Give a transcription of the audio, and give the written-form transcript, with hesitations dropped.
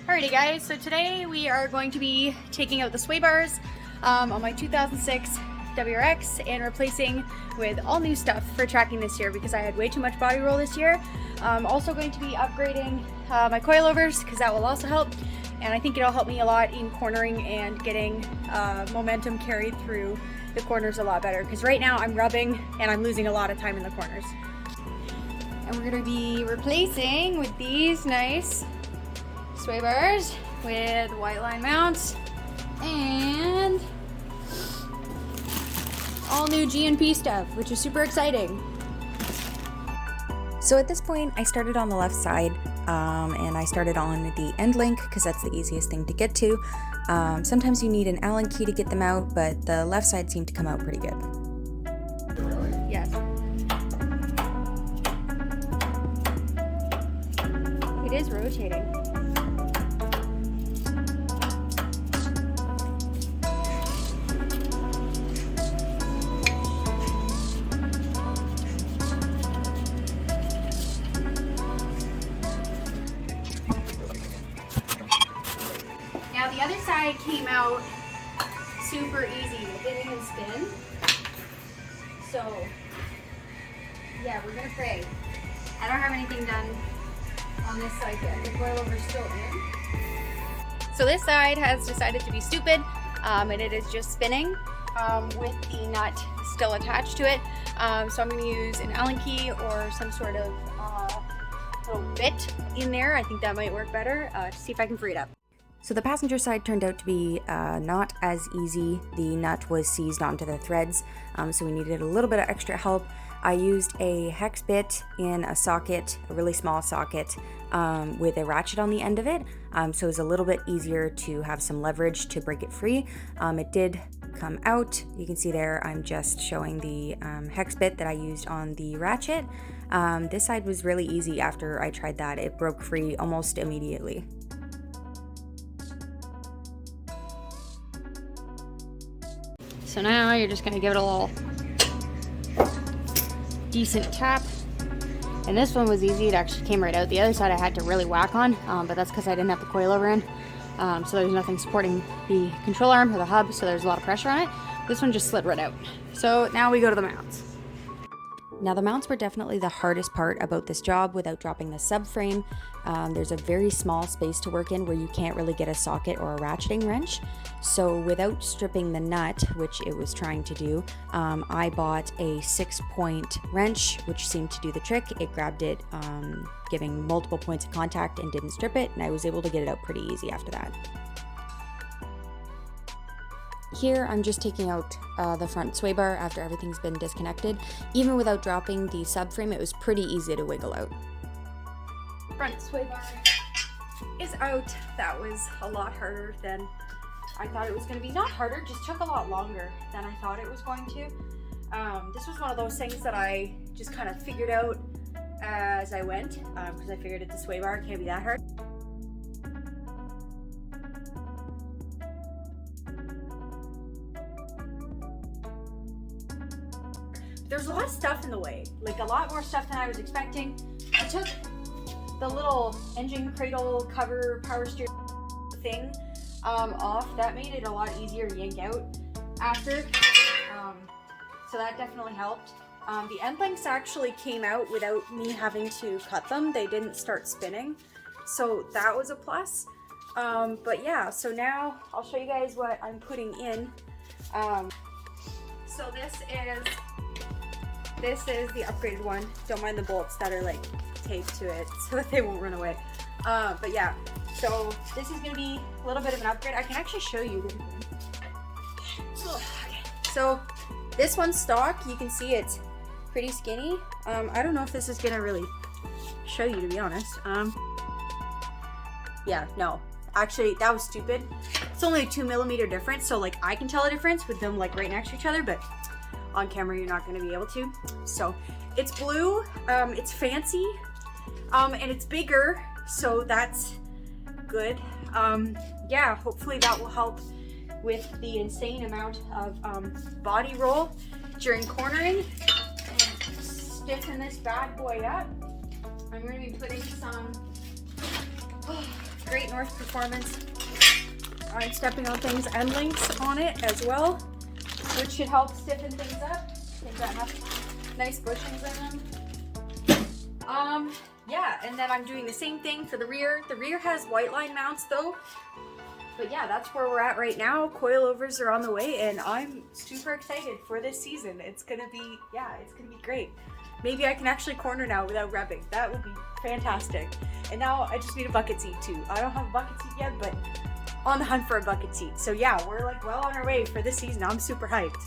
Alrighty guys, so today we are going to be taking out the sway bars on my 2006 WRX and replacing with all new stuff for tracking this year because I had way too much body roll this year. I'm also going to be upgrading my coilovers because that will also help, and I think it'll help me a lot in cornering and getting momentum carried through the corners a lot better, because right now I'm rubbing and I'm losing a lot of time in the corners. And we're going to be replacing with these nice sway bars with white line mounts and all new GNP stuff, which is super exciting. So at this point I started on the left side and I started on the end link because that's the easiest thing to get to. Sometimes you need an Allen key to get them out, but the left side seemed to come out pretty good. Yes. It is rotating. Now the other side came out super easy. It didn't even spin. So yeah, we're gonna pray. I don't have anything done on this side yet. The coilover's still in. So this side has decided to be stupid, and it is just spinning with the nut still attached to it. So I'm going to use an Allen key or some sort of little bit in there. I think that might work better to see if I can free it up. So the passenger side turned out to be not as easy. The nut was seized onto the threads, so we needed a little bit of extra help. I used a hex bit in a socket, a really small socket, with a ratchet on the end of it, so it was a little bit easier to have some leverage to break it free. It did come out. You can see there I'm just showing the hex bit that I used on the ratchet. This side was really easy after I tried that. It broke free almost immediately. So now you're just going to give it a little decent tap. And this one was easy. It actually came right out. The other side I had to really whack on, but that's because I didn't have the coilover in. So there's nothing supporting the control arm or the hub, so there's a lot of pressure on it. This one just slid right out. So now we go to the mounts. Now the mounts were definitely the hardest part about this job without dropping the subframe. There's a very small space to work in where you can't really get a socket or a ratcheting wrench. So without stripping the nut, which it was trying to do, I bought a 6-point wrench, which seemed to do the trick. It grabbed it, giving multiple points of contact, and didn't strip it, and I was able to get it out pretty easy after that. Here I'm just taking out the front sway bar after everything's been disconnected. Even without dropping the subframe, it was pretty easy to wiggle out. Front sway bar is out. That was a lot harder than I thought it was going to be. Not harder, just took a lot longer than I thought it was going to. This was one of those things that I just kind of figured out as I went, because I figured it's a sway bar, it can't be that hard. There's a lot of stuff in the way, like a lot more stuff than I was expecting. I took the little engine cradle cover power steer thing off. That made it a lot easier to yank out after, so that definitely helped. The end links actually came out without me having to cut them. They didn't start spinning, so that was a plus. But yeah, so now I'll show you guys what I'm putting in. So this is the upgraded one. Don't mind the bolts that are like taped to it so that they won't run away. But yeah, so this is gonna be a little bit of an upgrade. I can actually show you. Okay. So this one's stock. You can see it's pretty skinny. I don't know if this is gonna really show you, to be honest. Yeah, no, actually that was stupid. It's only a 2mm difference, so like I can tell a difference with them like right next to each other, but on camera you're not going to be able to. So it's blue, it's fancy, and it's bigger, so that's good. Yeah, hopefully that will help with the insane amount of body roll during cornering. And stiffen this bad boy up. I'm going to be putting some great North Performance. I'm stepping on things, endlinks on it as well, which should help stiffen things up. Things that have nice bushings in them. Yeah, and then I'm doing the same thing for the rear. The rear has white line mounts though. But yeah, that's where we're at right now. Coilovers are on the way and I'm super excited for this season. It's gonna be great. Maybe I can actually corner now without revving. That would be fantastic. And now I just need a bucket seat too. I don't have a bucket seat yet, but on the hunt for a bucket seat. So yeah, we're like well on our way for this season. I'm super hyped.